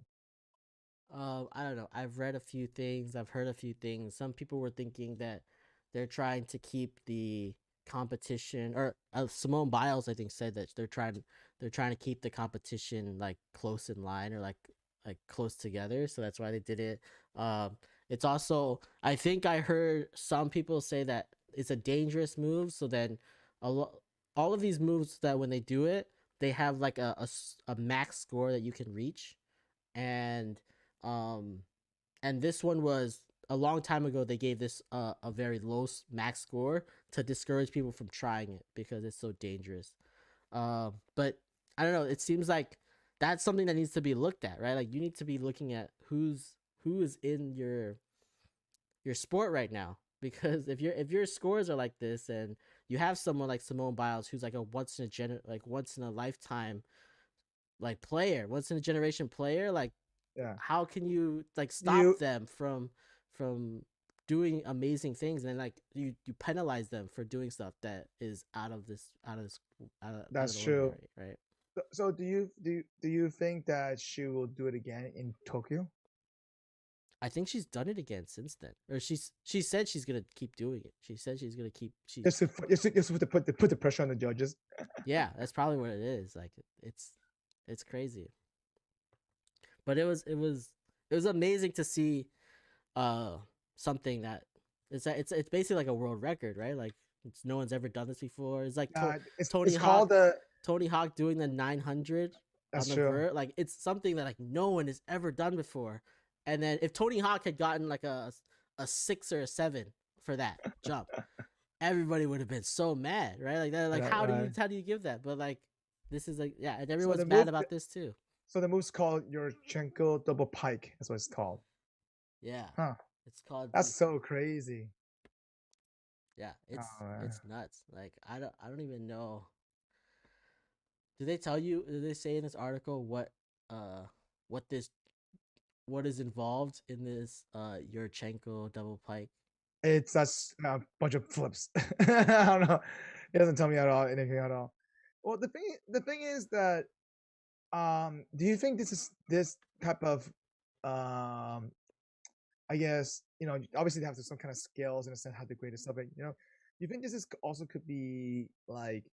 I don't know. I've read a few things. I've heard a few things. Some people were thinking that they're trying to keep the competition, or Simone Biles, I think, said that they're trying to keep the competition like close in line, or like close together. So that's why they did it. It's also, I think I heard some people say that it's a dangerous move. So then all of these moves, that when they do it, they have like a max score that you can reach. And this one was a long time ago. They gave this a very low max score to discourage people from trying it because it's so dangerous. But I don't know. It seems like that's something that needs to be looked at, right? Like you need to be looking at who is in your sport right now, because if your scores are like this, and you have someone like Simone Biles, who's like a once in a lifetime like player, once in a generation player, like Yeah. how can you like stop them from doing amazing things, and then like you penalize them for doing stuff that is out of That's the true, ordinary, right? So do you think that she will do it again in Tokyo? I think she's done it again since then, or she said she's gonna keep doing it. She said she's gonna keep. Just to put the pressure on the judges. Yeah, that's probably what it is. Like it's crazy. But it was amazing to see something that it's basically like a world record, right? Like no one's ever done this before. It's like Tony Hawk doing the 900 on the vert. Like it's something that like no one has ever done before. And then if Tony Hawk had gotten like a 6 or a 7 for that jump, everybody would have been so mad, right? Like that, like how do you give that? But like this is like, yeah, and everyone's mad about this too. So the move's called Yurchenko double pike. That's what it's called. Yeah. Huh. It's called. That's so crazy. Yeah, it's nuts. Like I don't even know. Did they tell you? Did they say in this article what is involved in this Yurchenko double pike? It's a bunch of flips. I don't know. It doesn't tell me anything at all. Well, the thing is that do you think this type of I guess, obviously they have some kind of skills in a sense how to grade stuff, but you think this is also could be like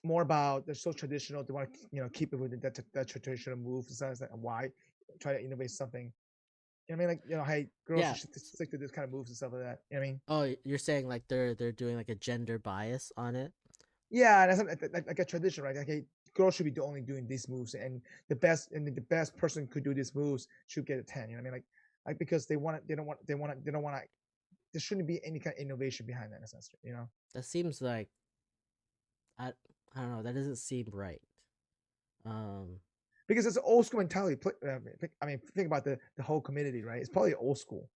more about they're so traditional, they want to keep it with that traditional move, besides that, why try to innovate something? You know what I mean? Like, hey, girls should stick to this kind of moves and stuff like that. You know what I mean? Oh, you're saying like they're doing like a gender bias on it? Yeah, that's like a tradition, right? Like, hey, girls should be only doing these moves, and the best person could do these moves should get a 10. You know what I mean? Like because they don't want to. There shouldn't be any kind of innovation behind that, in a sense. That seems like I don't know. That doesn't seem right. Because it's an old school mentality. I mean, think about the whole community, right? It's probably old school.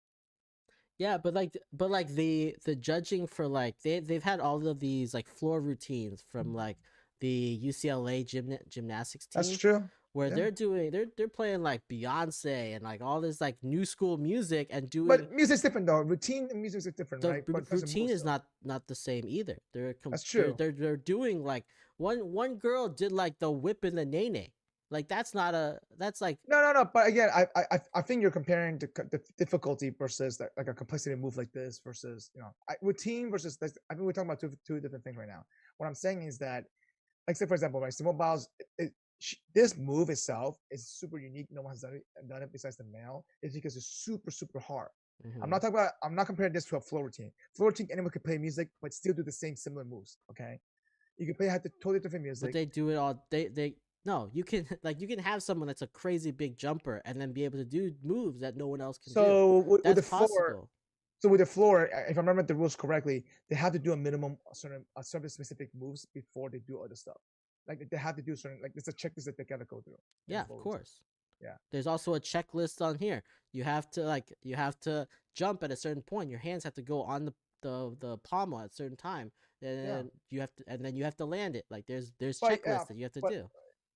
Yeah, but the judging for like they've had all of these like floor routines from like the UCLA gymnastics team. That's true. Where they're playing like Beyonce and like all this like new school music and doing. But music's different though. Routine and music is different, right? But routine is not the same either. That's true. They're doing like one girl did like the whip and the nene. Like that's like no. But again, I think you're comparing the difficulty versus like a complexity move like this versus routine versus. I think we're talking about two different things right now. What I'm saying is that, like, say for example, right, Simone Biles, this move itself is super unique. No one has done it besides the male. It's because it's super super hard. Mm-hmm. I'm not comparing this to a floor routine. Floor routine, anyone can play music, but still do the same similar moves. Okay. You can play totally different music. But they do it all. They no, you can you can have someone that's a crazy big jumper and then be able to do moves that no one else can do. So with the That's possible. floor, so with the floor, if I remember the rules correctly, they have to do a minimum certain specific moves before they do other stuff. Like they have to do certain, like there's a checklist that they gotta go through. Yeah, of course. Yeah. There's also a checklist on here. You have to jump at a certain point. Your hands have to go on the pommel at a certain time. And you have to land it. Like there's checklists that you have to do.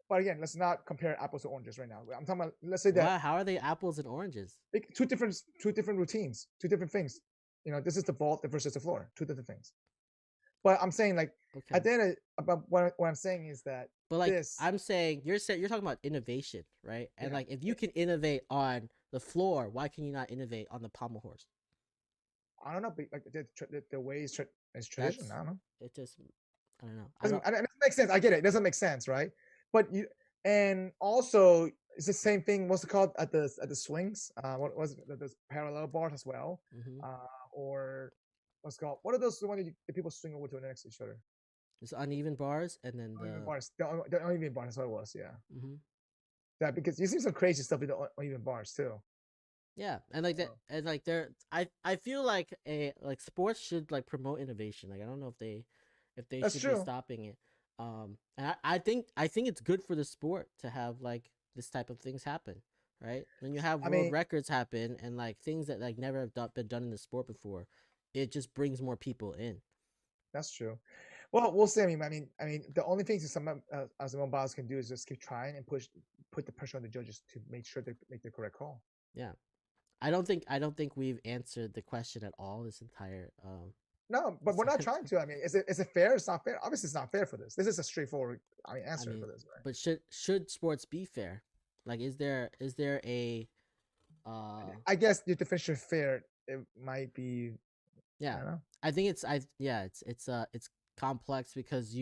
But again, let's not compare apples to oranges right now. I'm talking about, let's say that. Wow, how are they apples and oranges? Two different routines, two different things. This is the vault versus the floor, two different things. But I'm saying at the end about what I'm saying is that. But I'm saying you're talking about innovation, right? And if you can innovate on the floor, why can you not innovate on the pommel horse? I don't know, but the way it's tradition. I don't know. It just, I don't know. It doesn't make sense. I get it. It doesn't make sense, right? But and also it's the same thing. What's it called at the swings? What was it? There's parallel bars as well, or what's it called? What are those the ones that people swing over to next to each other? There's uneven bars and then uneven bars. The uneven bars. That's what it was. Yeah. Mm-hmm. That because you see some crazy stuff with the uneven bars too. Yeah, and that, and I feel like sports should promote innovation. I don't know if they That's should true. be stopping it. And I think it's good for the sport to have this type of things happen, right? When you have world records happen and things that never have been done in the sport before, it just brings more people in. That's true. Well, we'll see. I mean, the only thing Simon Biles can do is just keep trying and put the pressure on the judges to make sure they make the correct call. Yeah, I don't think we've answered the question at all this entire. No, but we're not trying to. I mean, is it fair? It's not fair. Obviously, it's not fair for this. This is a straightforward answer for this. Right? But should sports be fair? Is there a? I guess your definition of fair, it might be. Yeah, I think it's complex because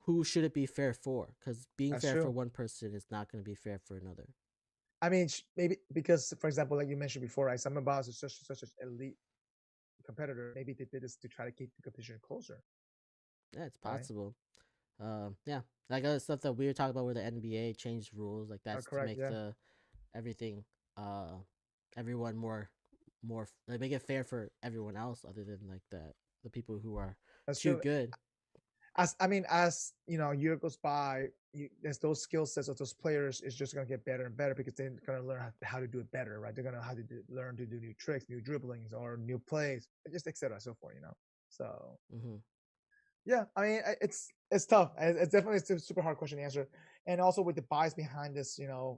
who should it be fair for? Because being That's fair true. for one person is not going to be fair for another. I mean, maybe because, for example, like you mentioned before, right? Simon Biles is such an elite competitor. Maybe they did this to try to keep the competition closer. Yeah, it's possible. Right? Yeah, other stuff that we were talking about where the NBA changed rules, that's to make everything, everyone more, make it fair for everyone else other than the people who are too good. As year goes by, there's those skill sets of those players is just gonna get better and better because they're gonna learn how to do it better, right? They're gonna learn to do new tricks, new dribblings, or new plays, just etc. So forth, So yeah, I mean, it's tough. It's definitely a super hard question to answer, and also with the bias behind this, to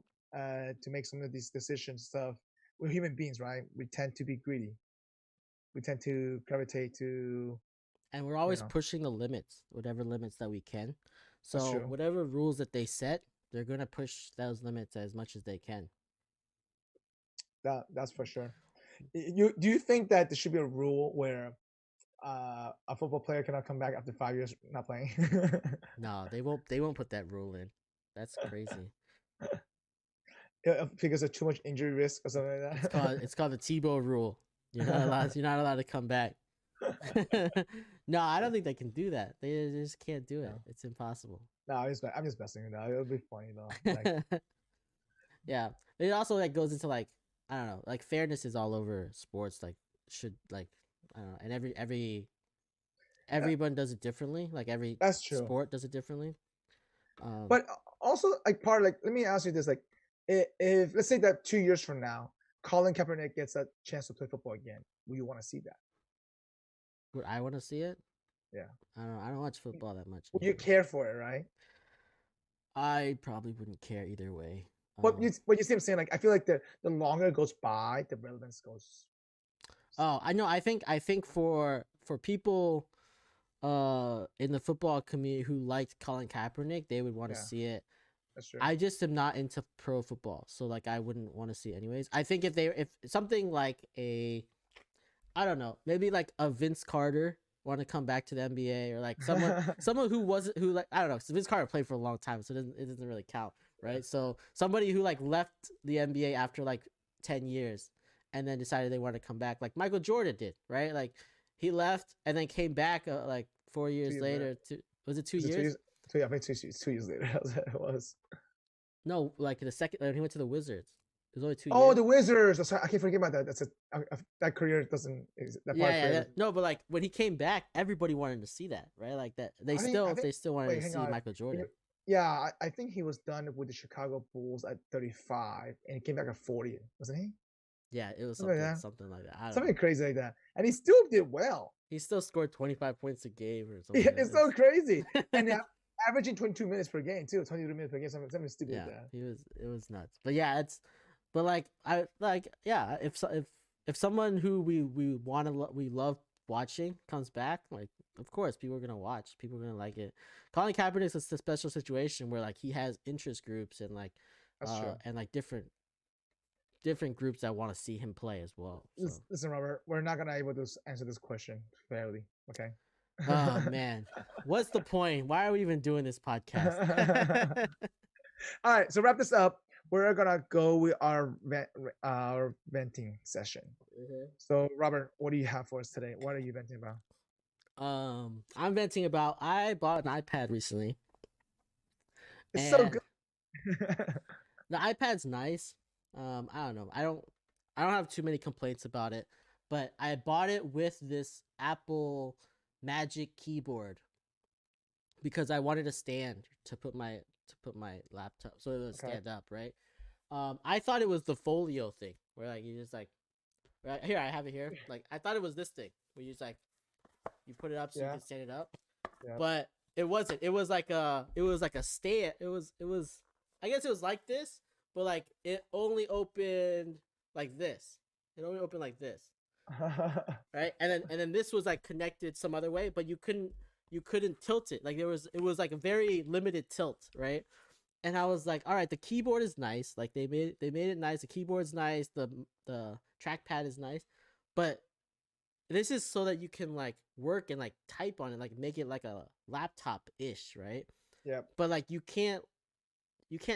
make some of these decisions stuff. We're human beings, right? We tend to be greedy. We tend to gravitate to. And we're always pushing the limits, whatever limits that we can. So whatever rules that they set, they're going to push those limits as much as they can. That's for sure. Do you think that there should be a rule where a football player cannot come back after 5 years not playing? No, they won't put that rule in. That's crazy. Because of too much injury risk or something like that. It's called the Tebow rule. You're not allowed to come back. No, I don't think they can do that. They just can't do it. It's impossible. No, I'm just messing with that. It'll be funny though. Yeah, it also goes into I don't know, fairness is all over sports. Should I don't know, and everyone does it differently. Every That's true. Sport does it differently. But also let me ask you this: if let's say that 2 years from now, Colin Kaepernick gets a chance to play football again, would you want to see that? Would I want to see it? Yeah. I don't watch football that much. Would you care for it, right? I probably wouldn't care either way. But you see what I'm saying? I feel like the longer it goes by, the relevance goes. Oh, I know. I think for people in the football community who liked Colin Kaepernick, they would want to see it. That's true. I just am not into pro football, so I wouldn't want to see it anyways. I think if something I don't know, maybe a Vince Carter want to come back to the NBA, or someone who I don't know. So Vince Carter played for a long time, so it doesn't really count, right? So somebody who left the NBA after 10 years and then decided they want to come back, like Michael Jordan did, right? He left and then came back 4 years later. Was it 2 years? 2 years. I think 2 years later. It was. No, like the second he went to the Wizards. It was only 2 years. Oh, the Wizards. Sorry, I can't forget about that. That career doesn't. No, but like when he came back, everybody wanted to see that, right? Like that they still wanted to see Michael Jordan. Yeah, I think he was done with the Chicago Bulls at 35, and he came back at 40, wasn't he? Yeah, it was something like that. Something crazy like that, and he still did well. He still scored 25 points a game or something. Yeah, it's so crazy, and averaging 22 minutes per game too, 22 minutes per game, something stupid like that. It was nuts. But yeah, if someone who we love watching comes back, like of course people are gonna watch. People are gonna like it. Colin Kaepernick is a special situation where like he has interest groups and like and like different groups that want to see him play as well. So. Listen, Robert, we're not gonna able to answer this question fairly. Okay. Oh man, what's the point? Why are we even doing this podcast? All right, so wrap this up. We're gonna go with our venting session. Mm-hmm. So, Robert, what do you have for us today? What are you venting about? I'm venting about. I bought an iPad recently. It's so good. The iPad's nice. I don't know. I don't have too many complaints about it, but I bought it with this Apple Magic keyboard because I wanted a stand to put my laptop so it would stand up, right? I thought it was the folio thing where like you just like right here, I have it here. Like I thought it was this thing where you just like you put it up so you can stand it up. Yeah. But it wasn't. It was like a stand. It was I guess it was like this, but like it only opened like this. It only opened like this. Right? And then this was like connected some other way, but you couldn't tilt it. Like it was like a very limited tilt, right? And I was like, all right, the keyboard is nice. Like they made it nice. The keyboard's nice. The trackpad is nice. But this is so that you can like work and like type on it, like make it like a laptop ish, right? Yeah. But like you can't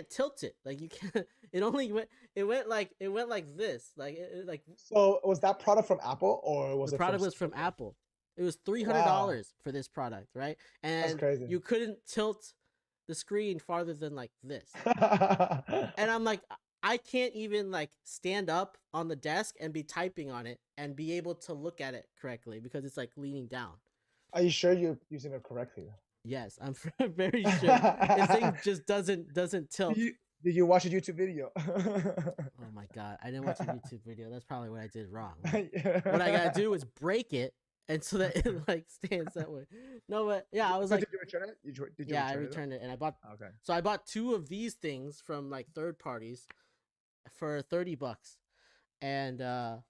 tilt it. Like you can't. It went like this. Like it like. So was that product from Apple or was the product was from Apple? It was $300 for this product, right? And that's crazy. You couldn't tilt the screen farther than like this. And I'm like, I can't even like stand up on the desk and be typing on it and be able to look at it correctly because it's like leaning down. Are you sure you're using it correctly? Yes, I'm very sure. This thing just doesn't tilt. Did you watch a YouTube video? Oh my god, I didn't watch a YouTube video. That's probably what I did wrong. What I gotta do is break it, and so that it like stands that way. No, but yeah, I was like, did you return it? I returned it, and I bought. Okay. So I bought 2 of these things from like third parties for $30, and that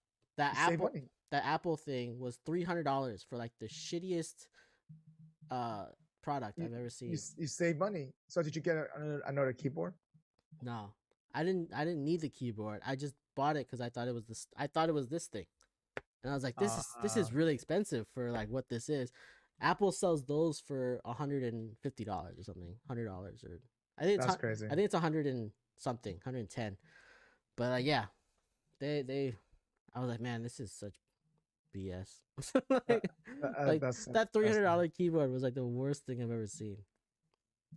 Apple thing was $300 for like the shittiest product I've ever seen. You save money. So did you get another keyboard? No, I didn't need the keyboard. I just bought it because I thought it was this thing, and I was like, this is really expensive for like what this is. Apple sells those for $150 or something, $100 or I think it's that's crazy. I think it's 100 and something, 110. But yeah, I was like, man, this is such BS. That $300 keyboard was like the worst thing I've ever seen.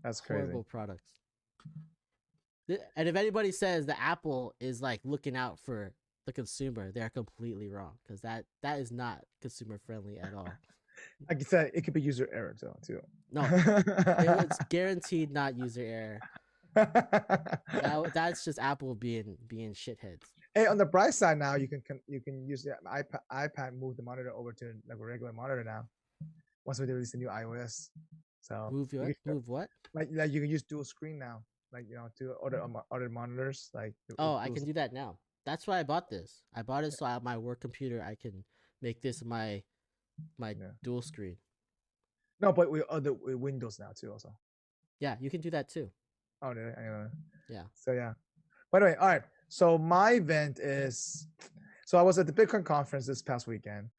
That's crazy. Horrible products. And if anybody says that Apple is like looking out for the consumer, they're completely wrong because that is not consumer friendly at all. Like you said, it could be user error too. No, it's guaranteed not user error. That's just Apple being shitheads. Hey, on the bright side now, you can use the iPad, move the monitor over to like a regular monitor now. Once we release the new iOS, so move what? Like you can use dual screen now. Like to other monitors. Like I can do that now. That's why I bought this. I bought it so on my work computer I can make this my dual screen. No, but with Windows now too. Also. Yeah, you can do that too. Oh, yeah. So yeah. By the way, all right. So my event is. So I was at the Bitcoin conference this past weekend.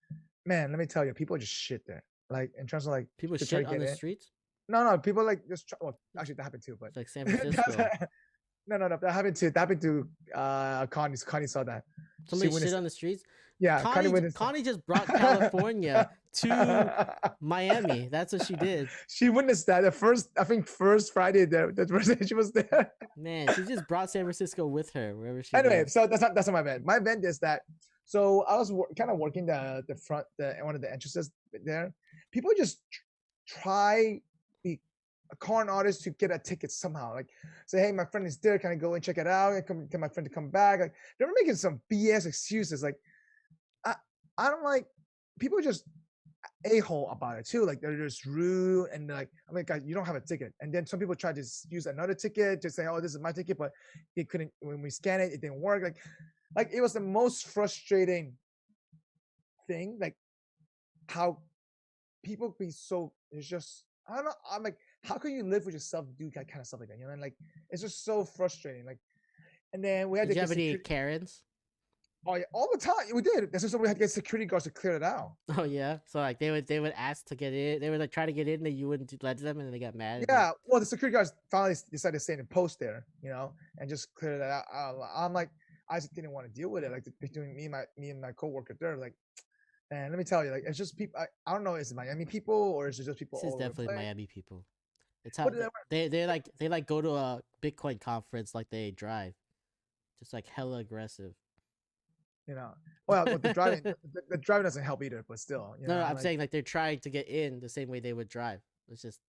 Man, let me tell you, people just shit there. Like in terms of like people shit on the streets. No, people like just. Well, actually, that happened too. But it's like San Francisco. No, that happened too. That happened to Connie. Connie saw that. Somebody shit on the streets. Yeah, Connie just brought California to Miami. That's what she did. She witnessed that the first Friday there. The first day she was there. Man, she just brought San Francisco with her wherever she. Anyway, went. so that's not my event. My event is that. So I was kind of working the front, one of the entrances there. People just try be a con artist to get a ticket somehow. Like say, hey, my friend is there. Can I go and check it out? And tell my friend to come back. Like they're making some BS excuses. Like I don't like people just a-hole about it too. Like they're just rude and like, I mean, guys, you don't have a ticket. And then some people try to use another ticket to say, oh, this is my ticket, but it couldn't. When we scan it, it didn't work. Like it was the most frustrating thing. Like how people be so. It's just I don't know. I'm like, how can you live with yourself, do that kind of stuff like that? You know, and like it's just so frustrating. Like, and then we had Did to you get have any Karens? Oh yeah, all the time we did. That's just we had to get security guards to clear it out. Oh yeah, so like they would ask to get in. They would like try to get in, and you wouldn't let them, and then they got mad. Yeah, well, the security guards finally decided to stay in post there, you know, and just clear that out. I'm like, I just didn't want to deal with it. Like between me and my coworker there, like, and let me tell you, like, it's just people. I don't know, is it Miami people or is it just people? This is all over the definitely place? Miami people. It's how they go to a Bitcoin conference like they drive, just like hella aggressive. You know, well, the driving the driving doesn't help either, but still. You know, No, I'm like, saying like they're trying to get in the same way they would drive. It's just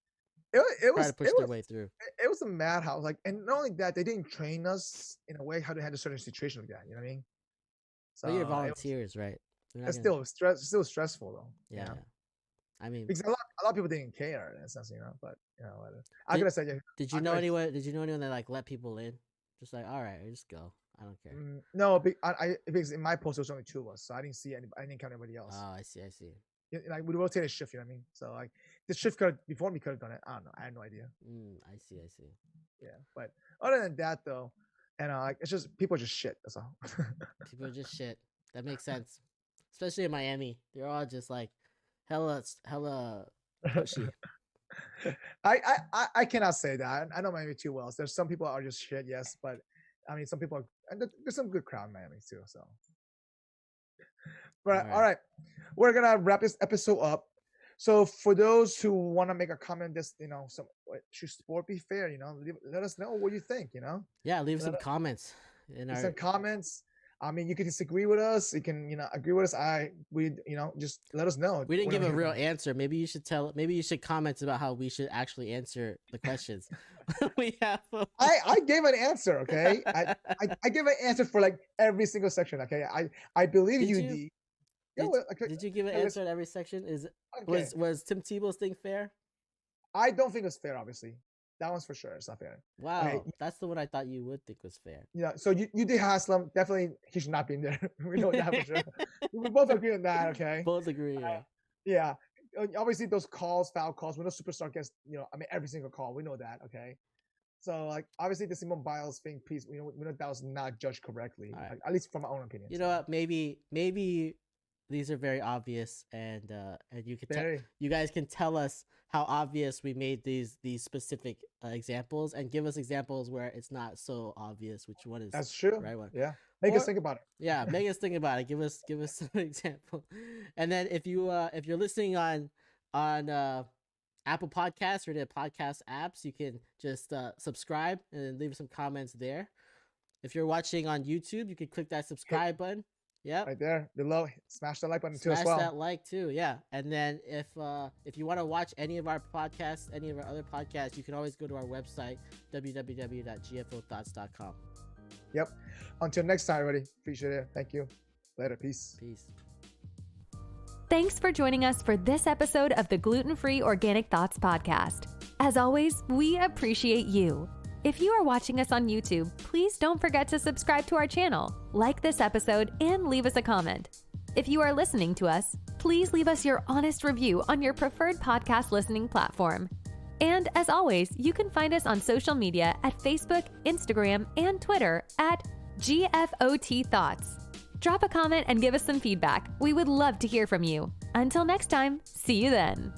it try was to push their way through. It was a madhouse. Like, and not only that, they didn't train us in a way how to handle certain situations like that. You know what I mean? So But you're volunteers, right? It's still stressful though. Yeah. You know? I mean, because a lot of people didn't care in a sense, you know. But you know, I gotta say, did you know anyone? Did you know anyone that like let people in? Just like, all right, just go. I don't care. No, because in my post there was only 2 of us, so I didn't see any. I didn't count anybody else. Oh, I see. Like we rotated shift, you know what I mean? So like the shift could before me could have done it. I don't know. I had no idea. I see. Yeah, but other than that though, and like it's just people are just shit. That's all. People are just shit. That makes sense, especially in Miami. They're all just like hella pushy. I cannot say that. I know Miami too well. So there's some people are just shit, yes, but I mean some people are, and there's some good crowd in Miami too. So, but all right, we're gonna wrap this episode up. So for those who want to make a comment, this should sport be fair? You know, let us know what you think. You know, yeah, leave some comments some comments. I mean, you can disagree with us. You can, agree with us. Just let us know. We didn't give a real answer. Maybe you should comment about how we should actually answer the questions. We have. I gave an answer. Okay. I gave an answer for like every single section. Okay. I believe you. Did you give an answer at every section? Was Tim Tebow's thing fair? I don't think it's fair, obviously. That one's for sure. It's not fair. Wow. Okay. That's the one I thought you would think was fair. Yeah. So you did Haslem. Definitely he should not be in there. We know that for sure. We both agree on that. Okay. Both agree. Yeah. Yeah. Obviously those foul calls, when a superstar gets, every single call, we know that. Okay. So like obviously the Simon Biles thing, please, we know that was not judged correctly. Right. Like, at least from my own opinion. You know what? Maybe these are very obvious, and you guys can tell us how obvious we made these specific examples, and give us examples where it's not so obvious which one is that's true. The right one. Yeah, make us think about it. Yeah, make us think about it. Give us an example, and then if you're listening on Apple Podcasts or the podcast apps, you can just subscribe and then leave some comments there. If you're watching on YouTube, you can click that subscribe button. Yeah, right there below. Smash that like button too as well. Smash that like too, yeah. And then if you want to watch any of our podcasts, any of our other podcasts, you can always go to our website, www.GFOThoughts.com. Yep. Until next time, everybody. Appreciate it. Thank you. Later. Peace. Thanks for joining us for this episode of the Gluten-Free Organic Thoughts podcast. As always, we appreciate you. If you are watching us on YouTube, please don't forget to subscribe to our channel, like this episode, and leave us a comment. If you are listening to us, please leave us your honest review on your preferred podcast listening platform. And as always, you can find us on social media at Facebook, Instagram, and Twitter at GFOThoughts. Drop a comment and give us some feedback. We would love to hear from you. Until next time, see you then.